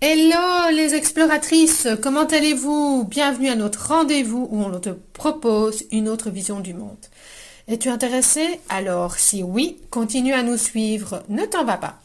Hello les exploratrices, comment allez-vous? Bienvenue à notre rendez-vous où on te propose une autre vision du monde. Es-tu intéressé? Alors, si oui, continue à nous suivre, ne t'en va pas.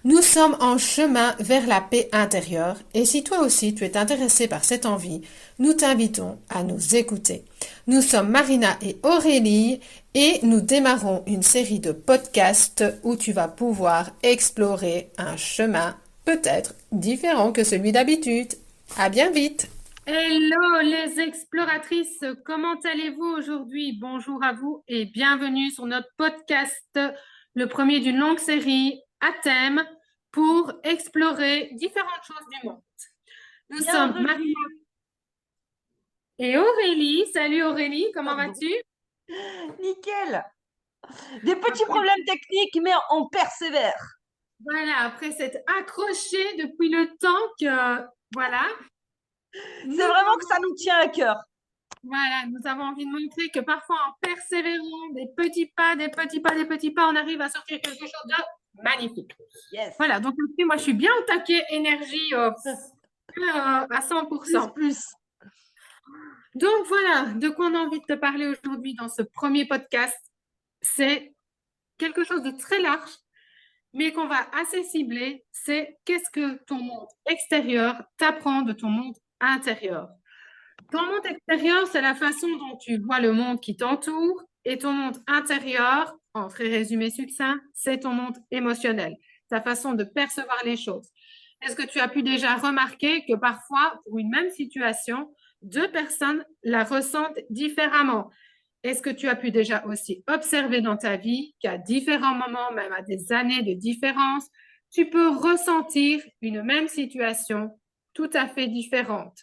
Nous sommes en chemin vers la paix intérieure et si toi aussi tu es intéressé par cette envie, nous t'invitons à nous écouter. Nous sommes Marina et Aurélie et nous démarrons une série de podcasts où tu vas pouvoir explorer un chemin peut-être différent que celui d'habitude. À bien vite! Hello les exploratrices, comment allez-vous aujourd'hui? Bonjour à vous et bienvenue sur notre podcast, le premier d'une longue série à thème pour explorer différentes choses du monde. Nous sommes Bienvenue. Marie et Aurélie. Salut Aurélie, comment Pardon. vas-tu? Nickel. Des petits Après, problèmes techniques, mais on persévère. voilà, après s'être accroché depuis le temps que, voilà, C'est nous vraiment que ça nous tient à cœur. Voilà, nous avons envie de montrer que parfois en persévérant des petits pas, des petits pas, des petits pas, on arrive à sortir quelque chose de magnifique. Yes. Voilà, donc aussi, moi je suis bien au taquet, énergie à Plus, 100%. plus. Donc voilà, de quoi on a envie de te parler aujourd'hui dans ce premier podcast, c'est quelque chose de très large, mais qu'on va assez cibler, c'est qu'est-ce que ton monde extérieur t'apprend de ton monde intérieur. Ton monde extérieur, c'est la façon dont tu vois le monde qui t'entoure et ton monde intérieur, en très résumé succinct, c'est ton monde émotionnel, ta façon de percevoir les choses. Est-ce que tu as pu déjà remarquer que parfois, pour une même situation, deux personnes la ressentent différemment? Est-ce que tu as pu déjà aussi observer dans ta vie qu'à différents moments, même à des années de différence, tu peux ressentir une même situation tout à fait différente?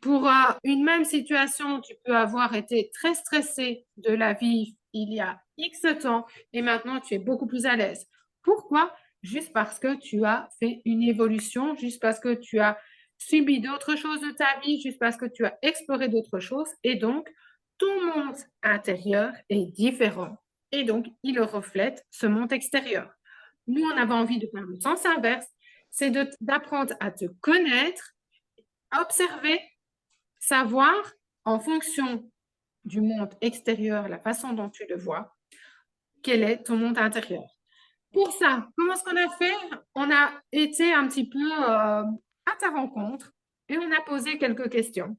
Pour une même situation, tu peux avoir été très stressé de la vie il y a X temps et maintenant tu es beaucoup plus à l'aise. Pourquoi? Juste parce que tu as fait une évolution, juste parce que tu as subi d'autres choses de ta vie, juste parce que tu as exploré d'autres choses et donc ton monde intérieur est différent et donc il reflète ce monde extérieur. Nous, on avait envie de faire le sens inverse, c'est d'apprendre à te connaître, à observer, savoir en fonction du monde extérieur, la façon dont tu le vois, quel est ton monde intérieur. Pour ça, comment est-ce qu'on a fait? On a été un petit peu à ta rencontre et on a posé quelques questions.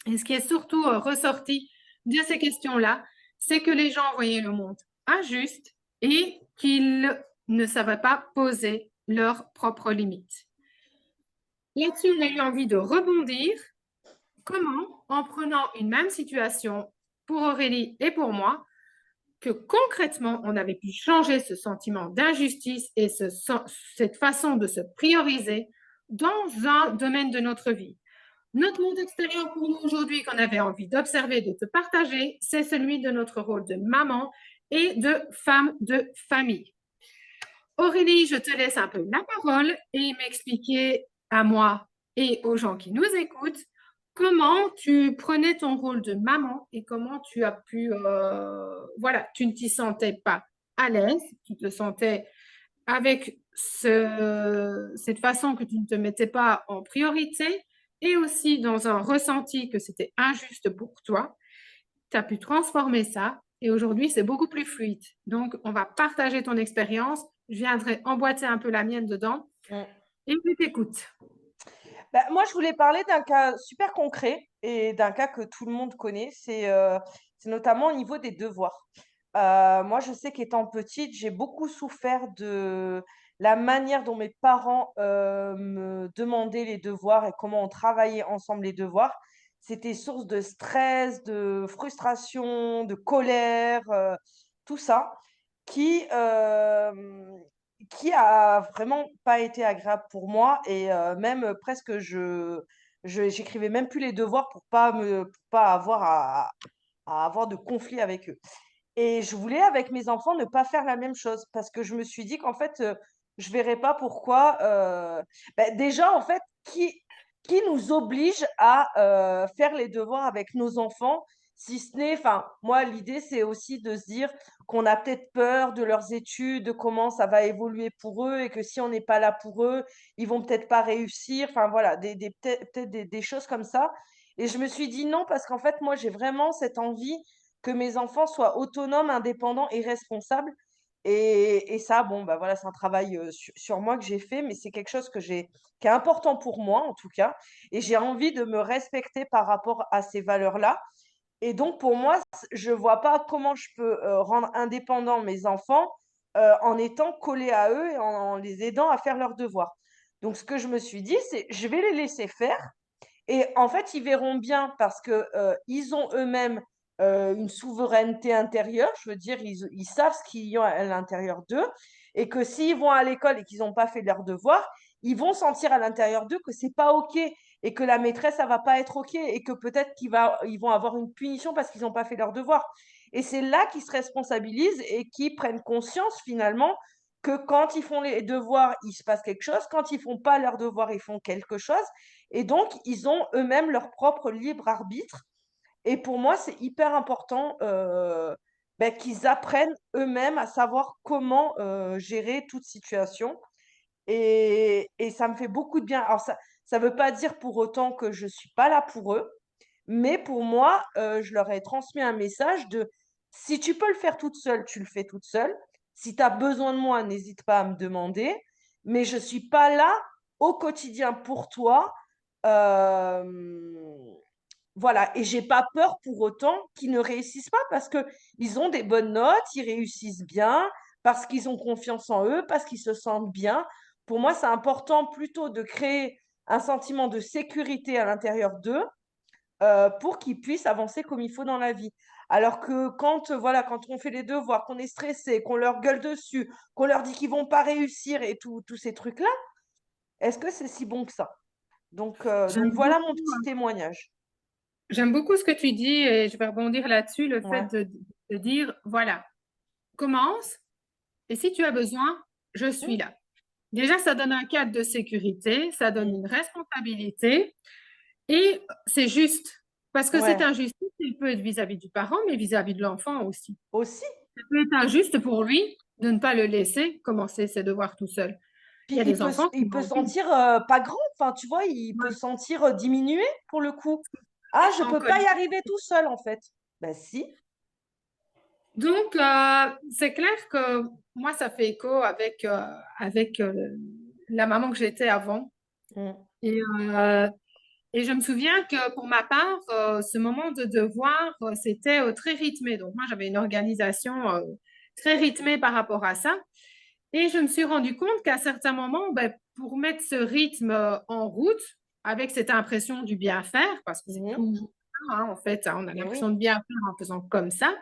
Et ce qui est surtout ressorti de ces questions-là, c'est que les gens voyaient le monde injuste et qu'ils ne savaient pas poser leurs propres limites. Là-dessus, on a eu envie de rebondir. Comment, en prenant une même situation pour Aurélie et pour moi, que concrètement, on avait pu changer ce sentiment d'injustice et cette façon de se prioriser dans un domaine de notre vie. Notre monde extérieur pour nous aujourd'hui qu'on avait envie d'observer, de te partager, c'est celui de notre rôle de maman et de femme de famille. Aurélie, je te laisse un peu la parole et m'expliquer à moi et aux gens qui nous écoutent comment tu prenais ton rôle de maman et comment tu as pu, voilà, tu ne t'y sentais pas à l'aise, tu te sentais avec cette façon que tu ne te mettais pas en priorité et aussi dans un ressenti que c'était injuste pour toi. Tu as pu transformer ça et aujourd'hui, c'est beaucoup plus fluide. Donc, on va partager ton expérience. Je viendrai emboîter un peu la mienne dedans Mm. et puis t'écoute. Moi, je voulais parler d'un cas super concret et d'un cas que tout le monde connaît. C'est notamment au niveau des devoirs. Moi, je sais qu'étant petite, j'ai beaucoup souffert de la manière dont mes parents me demandaient les devoirs et comment on travaillait ensemble les devoirs. C'était source de stress, de frustration, de colère, tout ça, qui, qui a vraiment pas été agréable pour moi et même presque j'écrivais même plus les devoirs pour pas avoir à avoir de conflit avec eux. Et je voulais, avec mes enfants, ne pas faire la même chose parce que je me suis dit qu'en fait, je verrais pas pourquoi. Déjà, en fait, qui nous oblige à faire les devoirs avec nos enfants Si ce n'est, enfin, moi, l'idée, c'est aussi de se dire qu'on a peut-être peur de leurs études, de comment ça va évoluer pour eux et que si on n'est pas là pour eux, ils vont peut-être pas réussir. Enfin, voilà, peut-être des choses comme ça. Et je me suis dit non, parce qu'en fait, moi, j'ai vraiment cette envie que mes enfants soient autonomes, indépendants et responsables. Et ça, bon, bah voilà, c'est un travail sur moi que j'ai fait, mais c'est quelque chose qui est important pour moi, en tout cas. Et j'ai envie de me respecter par rapport à ces valeurs-là. Et donc, pour moi, je vois pas comment je peux rendre indépendants mes enfants en étant collée à eux et en les aidant à faire leurs devoirs. Donc, ce que je me suis dit, c'est je vais les laisser faire. Et en fait, ils verront bien parce que ils ont eux-mêmes une souveraineté intérieure. Je veux dire, ils savent ce qu'il y a à l'intérieur d'eux. Et que s'ils vont à l'école et qu'ils n'ont pas fait leurs devoirs, ils vont sentir à l'intérieur d'eux que c'est pas OK et que la maîtresse, ça va pas être OK et que peut-être ils vont avoir une punition parce qu'ils n'ont pas fait leurs devoirs. Et c'est là qu'ils se responsabilisent et qu'ils prennent conscience finalement que quand ils font les devoirs, il se passe quelque chose. Quand ils font pas leurs devoirs, ils font quelque chose. Et donc, ils ont eux-mêmes leur propre libre arbitre. Et pour moi, c'est hyper important ben, qu'ils apprennent eux-mêmes à savoir comment gérer toute situation. Et ça me fait beaucoup de bien. Alors, ça veut pas dire pour autant que je suis pas là pour eux, mais pour moi, je leur ai transmis un message de si tu peux le faire toute seule, tu le fais toute seule. Si tu as besoin de moi, n'hésite pas à me demander. Mais je ne suis pas là au quotidien pour toi. Euh, voilà, et j'ai pas peur pour autant qu'ils ne réussissent pas parce que ils ont des bonnes notes, ils réussissent bien, parce qu'ils ont confiance en eux, parce qu'ils se sentent bien. Pour moi, c'est important plutôt de créer un sentiment de sécurité à l'intérieur d'eux pour qu'ils puissent avancer comme il faut dans la vie. Alors que quand, voilà, quand on fait les devoirs, qu'on est stressé, qu'on leur gueule dessus, qu'on leur dit qu'ils vont pas réussir et tous ces trucs-là, est-ce que c'est si bon que ça? Donc J'aime voilà mon beaucoup, petit témoignage. j'aime beaucoup ce que tu dis et je vais rebondir là-dessus, le fait Ouais. de dire, voilà, commence et si tu as besoin, je suis Mm, là. Déjà, ça donne un cadre de sécurité, ça donne mm. une responsabilité et c'est juste. Parce que cette Ouais. injustice, il peut être vis-à-vis du parent, mais vis-à-vis de l'enfant aussi. Aussi. Ça peut être injuste pour lui de ne pas le laisser commencer ses devoirs tout seul. Il Puis y a des enfants qui il peut ont envie sentir pas grand, enfin, tu vois, il peut ouais, sentir diminué pour le coup. Ah, je d'être en peux pas y colère. arriver tout seul, en fait. Ben si. Donc, c'est clair que moi, ça fait écho avec la maman que j'étais avant. Mm, Et, euh, et je me souviens que pour ma part, ce moment de devoir, c'était très rythmé. Donc, moi, j'avais une organisation très rythmée par rapport à ça. Et je me suis rendu compte qu'à certains moments, ben, pour mettre ce rythme en route, avec cette impression du bien faire, parce que c'est mhm. tout, hein, en fait, hein, on a Et l'impression oui. de bien faire en faisant comme ça.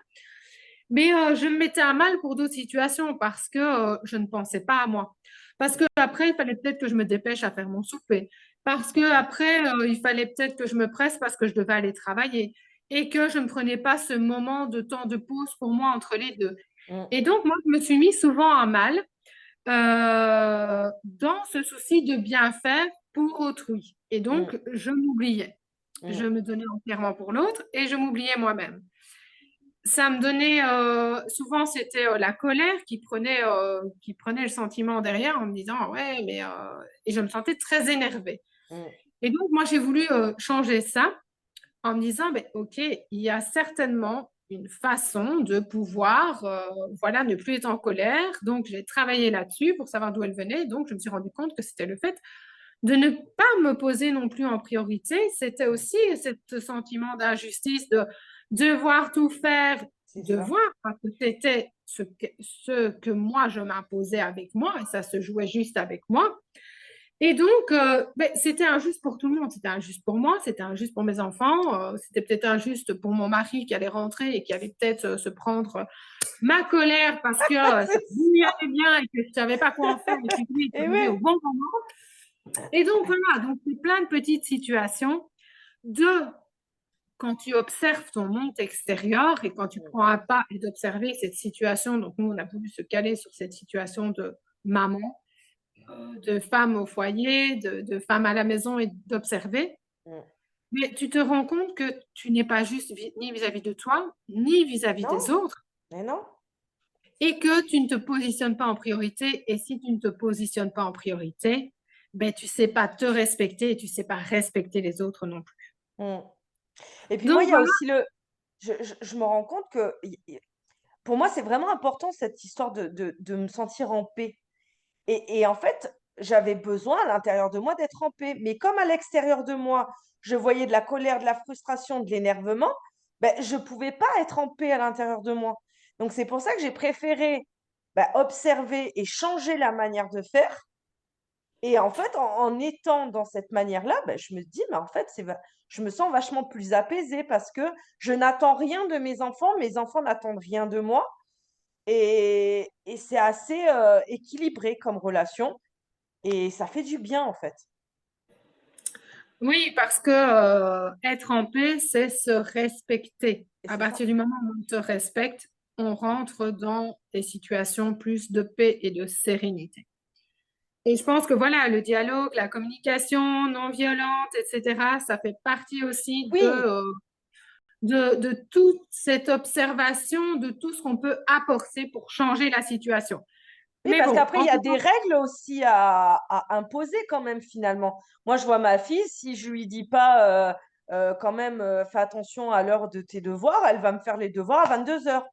Mais je me mettais à mal pour d'autres situations parce que je ne pensais pas à moi. Parce que après, il fallait peut-être que je me dépêche à faire mon souper. Parce que après, il fallait peut-être que je me presse parce que je devais aller travailler et que je ne prenais pas ce moment de temps de pause pour moi entre les deux. Mm, Et donc, moi, je me suis mis souvent à mal dans ce souci de bien faire pour autrui. Et mm, donc, je m'oubliais. Je mm, me donnais entièrement pour l'autre et je m'oubliais moi-même. Ça me donnait, souvent c'était la colère qui prenait le sentiment derrière en me disant, ouais, mais... Et je me sentais très énervée. mm, Et donc, moi, j'ai voulu changer ça en me disant, ben, OK, il y a certainement une façon de pouvoir, voilà, ne plus être en colère. Donc, j'ai travaillé là-dessus pour savoir d'où elle venait. Donc, je me suis rendu compte que c'était le fait de ne pas me poser non plus en priorité. C'était aussi ce sentiment d'injustice de devoir tout faire, c'est ça. devoir, parce que c'était ce que moi, je m'imposais avec moi, et ça se jouait juste avec moi. Et donc, ben, c'était injuste pour tout le monde. C'était injuste pour moi, c'était injuste pour mes enfants, c'était peut-être injuste pour mon mari qui allait rentrer et qui allait peut-être se prendre ma colère parce que ça lui allait bien et que je ne savais pas quoi en faire et que lui est Et arrivé au oui. bon moment. Et donc, voilà, donc c'est plein de petites situations de quand tu observes ton monde extérieur et quand tu Mm, prends un pas et d'observer cette situation. Donc, nous, on a voulu se caler sur cette situation de maman, de femme au foyer, de femme à la maison et d'observer. mm. Mais tu te rends compte que tu n'es pas juste ni vis-à-vis de toi, ni vis-à-vis Non, des autres, mais non. et que tu ne te positionnes pas en priorité. Et si tu ne te positionnes pas en priorité, ben, tu sais pas te respecter et tu sais pas respecter les autres non plus. Mm. Et puis moi, Donc il y a voilà. aussi je me rends compte que pour moi, c'est vraiment important cette histoire de me sentir en paix. Et en fait, j'avais besoin à l'intérieur de moi d'être en paix. Mais comme à l'extérieur de moi, je voyais de la colère, de la frustration, de l'énervement, ben, je ne pouvais pas être en paix à l'intérieur de moi. Donc c'est pour ça que j'ai préféré observer et changer la manière de faire. Et en fait, en étant dans cette manière-là, ben, je me dis, mais en fait, je me sens vachement plus apaisée parce que je n'attends rien de mes enfants n'attendent rien de moi. Et c'est assez équilibré comme relation. Et ça fait du bien, en fait. Oui, parce que être en paix, c'est se respecter. Et À c'est ça. partir du moment où on te respecte, on rentre dans des situations plus de paix et de sérénité. Et je pense que voilà, le dialogue, la communication non violente, etc., ça fait partie aussi Oui, de toute cette observation, de tout ce qu'on peut apporter pour changer la situation. oui, Mais parce bon, qu'après, il en y a tout des règles aussi à imposer quand même, finalement. Moi, je vois ma fille, si je lui dis pas quand même, fais attention à l'heure de tes devoirs, elle va me faire les devoirs à 22 heures.